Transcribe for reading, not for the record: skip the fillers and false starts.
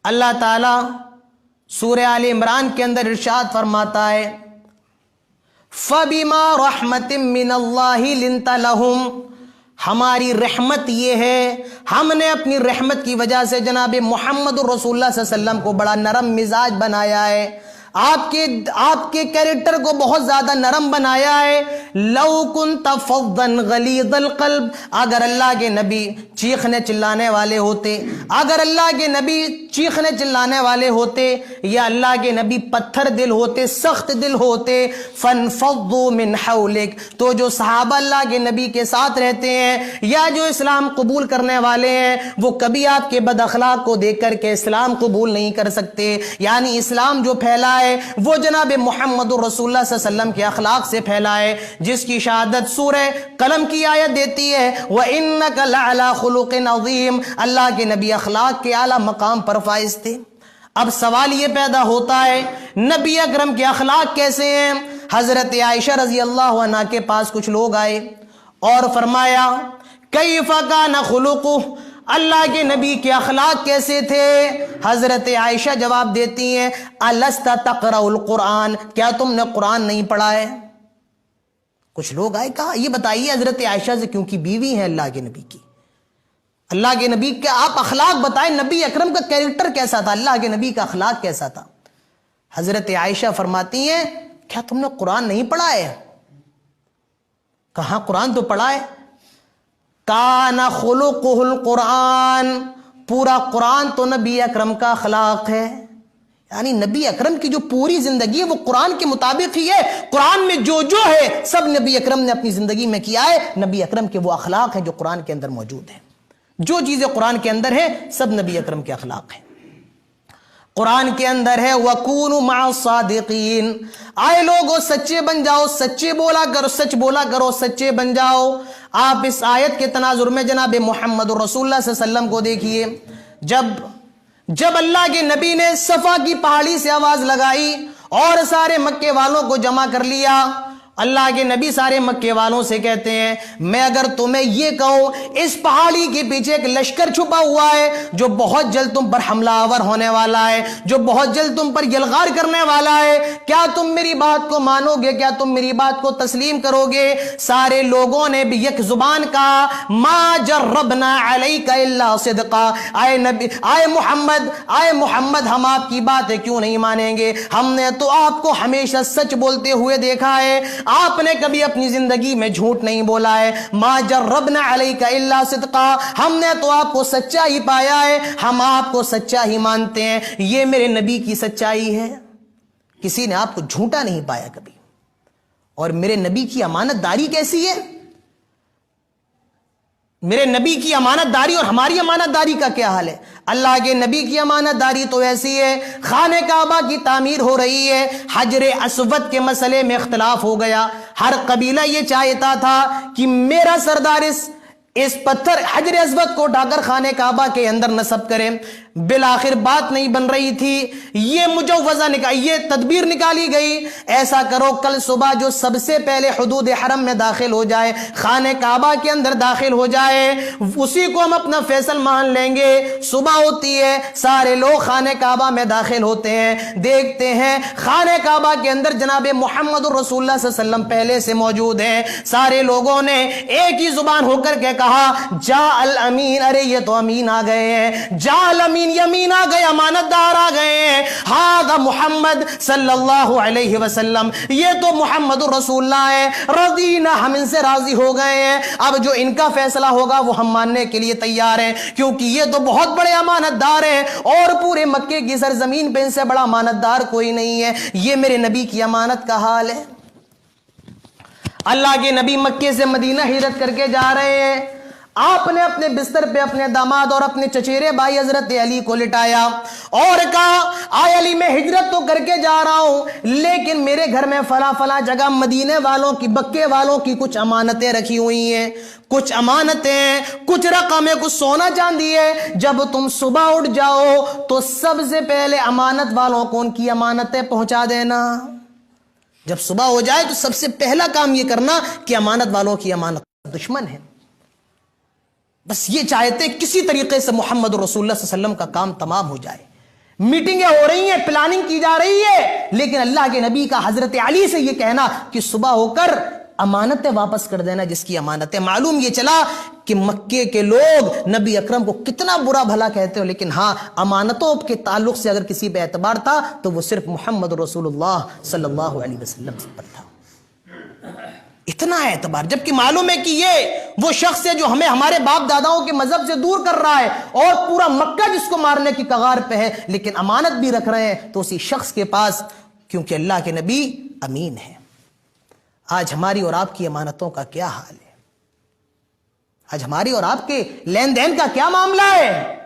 اللہ تعالیٰ سورہ آل عمران کے اندر ارشاد فرماتا ہے فَبِمَا رَحْمَةٍ مِّنَ اللَّهِ لِنْتَ لَهُمْ، ہماری رحمت یہ ہے، ہم نے اپنی رحمت کی وجہ سے جناب محمد رسول اللہ صلی اللہ علیہ وسلم کو بڑا نرم مزاج بنایا ہے، آپ کے کیریکٹر کو بہت زیادہ نرم بنایا ہے۔ لَوْ كُنْتَ فَظًّا غَلِيظَ الْقَلْبِ، اگر اللہ کے نبی چیخنے چلانے والے ہوتے، اگر اللہ کے نبی چیخنے چلانے والے ہوتے، یا اللہ کے نبی پتھر دل ہوتے، سخت دل ہوتے، فَانْفَضُّوا مِنْ حَوْلِكَ، تو جو صحابہ اللہ کے نبی کے ساتھ رہتے ہیں یا جو اسلام قبول کرنے والے ہیں وہ کبھی آپ کے بد اخلاق کو دیکھ کر کے اسلام قبول نہیں کر سکتے۔ یعنی اسلام جو پھیلا ہے وہ جناب محمد رسول اللہ صلی اللہ علیہ وسلم کے اخلاق سے پھیلا ہے، جس کی شہادت سورہ قلم کی آیت دیتی ہے وَإِنَّكَ لَعَلَىٰ خُلُقٍ عَظِيمٍ، اللہ کے نبی اخلاق کے اعلیٰ مقام پر فائز تھے۔ اب سوال یہ پیدا ہوتا ہے نبی اکرم کے اخلاق کیسے ہیں؟ حضرت عائشہ رضی اللہ عنہ کے پاس کچھ لوگ آئے اور فرمایا کیف کان خلقہ، اللہ کے نبی کے اخلاق کیسے تھے؟ حضرت عائشہ جواب دیتی ہیں الست تقرأ القرآن، کیا تم نے قرآن نہیں پڑھا ہے؟ کچھ لوگ آئے، کہا یہ بتائیے حضرت عائشہ سے، کیونکہ بیوی ہیں اللہ کے نبی کی، اللہ کے نبی کے آپ اخلاق بتائیں، نبی اکرم کا کیریکٹر کیسا تھا، اللہ کے نبی کا اخلاق کیسا تھا؟ حضرت عائشہ فرماتی ہیں کیا تم نے قرآن نہیں پڑھا ہے؟ کہاں قرآن تو پڑھا ہے۔ کان خلقہ القرآن، پورا قرآن تو نبی اکرم کا اخلاق ہے، یعنی نبی اکرم کی جو پوری زندگی ہے وہ قرآن کے مطابق ہی ہے، قرآن میں جو ہے سب نبی اکرم نے اپنی زندگی میں کیا ہے، نبی اکرم کے وہ اخلاق ہیں جو قرآن کے اندر موجود ہیں، جو چیزیں قرآن کے اندر ہیں سب نبی اکرم کے اخلاق ہیں۔ قرآن کے اندر ہے وَكُونُوا مَعَ الصَّادِقِينَ، آئے لوگو سچے بن جاؤ، سچے بولا کرو، سچ بولا کرو، سچے بن جاؤ۔ آپ اس آیت کے تناظر میں جناب محمد رسول اللہ صلی اللہ علیہ وسلم کو دیکھیے، جب اللہ کے نبی نے صفا کی پہاڑی سے آواز لگائی اور سارے مکے والوں کو جمع کر لیا، اللہ کے نبی سارے مکے والوں سے کہتے ہیں میں اگر تمہیں یہ کہوں اس پہاڑی کے پیچھے ایک لشکر چھپا ہوا ہے جو بہت جلد تم پر حملہ آور ہونے والا ہے، جو بہت جلد تم پر یلغار کرنے والا ہے، کیا تم میری بات کو مانو گے؟ کیا تم میری بات کو تسلیم کرو گے؟ سارے لوگوں نے بھی یک زبان کہا ما جربنا علیک الا صدقا، آئے نبی، آئے محمد ہم آپ کی باتیں کیوں نہیں مانیں گے؟ ہم نے تو آپ کو ہمیشہ سچ بولتے ہوئے دیکھا ہے، آپ نے کبھی اپنی زندگی میں جھوٹ نہیں بولا ہے۔ ما جربنا علیک الا صدقا، ہم نے تو آپ کو سچا ہی پایا ہے، ہم آپ کو سچا ہی مانتے ہیں۔ یہ میرے نبی کی سچائی ہے، کسی نے آپ کو جھوٹا نہیں پایا کبھی۔ اور میرے نبی کی امانت داری کیسی ہے؟ میرے نبی کی امانت داری اور ہماری امانت داری کا کیا حال ہے؟ اللہ کے نبی کی امانت داری تو ایسی ہے، خانہ کعبہ کی تعمیر ہو رہی ہے، حجر اسود کے مسئلے میں اختلاف ہو گیا، ہر قبیلہ یہ چاہتا تھا کہ میرا سردار اس پتھر حجر اسود کو اٹھا کر خانہ کعبہ کے اندر نصب کرے۔ بالآخر بات نہیں بن رہی تھی، یہ تدبیر نکالی گئی، ایسا کرو کل صبح جو سب سے پہلے حدود حرم میں داخل ہو جائے، خانہ کعبہ کے اندر داخل ہو جائے، اسی کو ہم اپنا فیصل مان لیں گے۔ صبح ہوتی ہے، سارے لوگ خانہ کعبہ میں داخل ہوتے ہیں، دیکھتے ہیں خانہ کعبہ کے اندر جناب محمد رسول اللہ صلی اللہ علیہ وسلم پہلے سے موجود ہیں۔ سارے لوگوں نے ایک ہی زبان ہو کر کے کہا جا الامین، ارے یہ تو امین آ گئے ہیں، جا الامین، یمین آ گئے، امانت دار آ گئے ہیں، ہاذا محمد صلی اللہ علیہ وسلم، یہ تو محمد رسول اللہ ہے، رضینا، ہم ان سے راضی ہو گئے ہیں، اب جو ان کا فیصلہ ہوگا وہ ہم ماننے کے لیے تیار ہیں، کیونکہ یہ تو بہت بڑے امانت دار ہیں اور پورے مکے کی سرزمین پہ ان سے بڑا امانت دار کوئی نہیں ہے۔ یہ میرے نبی کی امانت کا حال ہے۔ اللہ کے نبی مکے سے مدینہ ہجرت کر کے جا رہے ہیں، آپ نے اپنے بستر پہ اپنے داماد اور اپنے چچیرے بھائی حضرت علی کو لٹایا اور کہا آئے علی میں ہجرت تو کر کے جا رہا ہوں لیکن میرے گھر میں فلاں جگہ مدینے والوں کی، بکے والوں کی کچھ امانتیں رکھی ہوئی ہیں، کچھ امانتیں، کچھ رقم ہے، کچھ سونا چاندی ہے، جب تم صبح اٹھ جاؤ تو سب سے پہلے امانت والوں کو ان کی امانتیں پہنچا دینا۔ جب صبح ہو جائے تو سب سے پہلا کام یہ کرنا کہ امانت والوں کی امانت دشمن ہے، بس یہ چاہتے کسی طریقے سے محمد رسول اللہ صلی اللہ علیہ وسلم کا کام تمام ہو جائے۔ میٹنگیں ہو رہی ہیں, پلاننگ کی جا رہی ہے, لیکن اللہ کے نبی کا حضرت علی سے یہ کہنا کہ صبح ہو کر امانتیں واپس کر دینا جس کی امانتیں. معلوم یہ چلا کہ مکے کے لوگ نبی اکرم کو کتنا برا بھلا کہتے ہو, لیکن ہاں امانتوں کے تعلق سے اگر کسی پہ اعتبار تھا تو وہ صرف محمد رسول اللہ صلی اللہ علیہ وسلم پر تھا. اتنا اعتبار, جبکہ معلوم ہے کہ یہ وہ شخص ہے جو ہمیں ہمارے باپ داداؤں کے مذہب سے دور کر رہا ہے, اور پورا مکہ جس کو مارنے کی کگار پہ ہے, لیکن امانت بھی رکھ رہے ہیں تو اسی شخص کے پاس, کیونکہ اللہ کے نبی امین ہے. آج ہماری اور آپ کی امانتوں کا کیا حال ہے؟ آج ہماری اور آپ کے لین دین کا کیا معاملہ ہے؟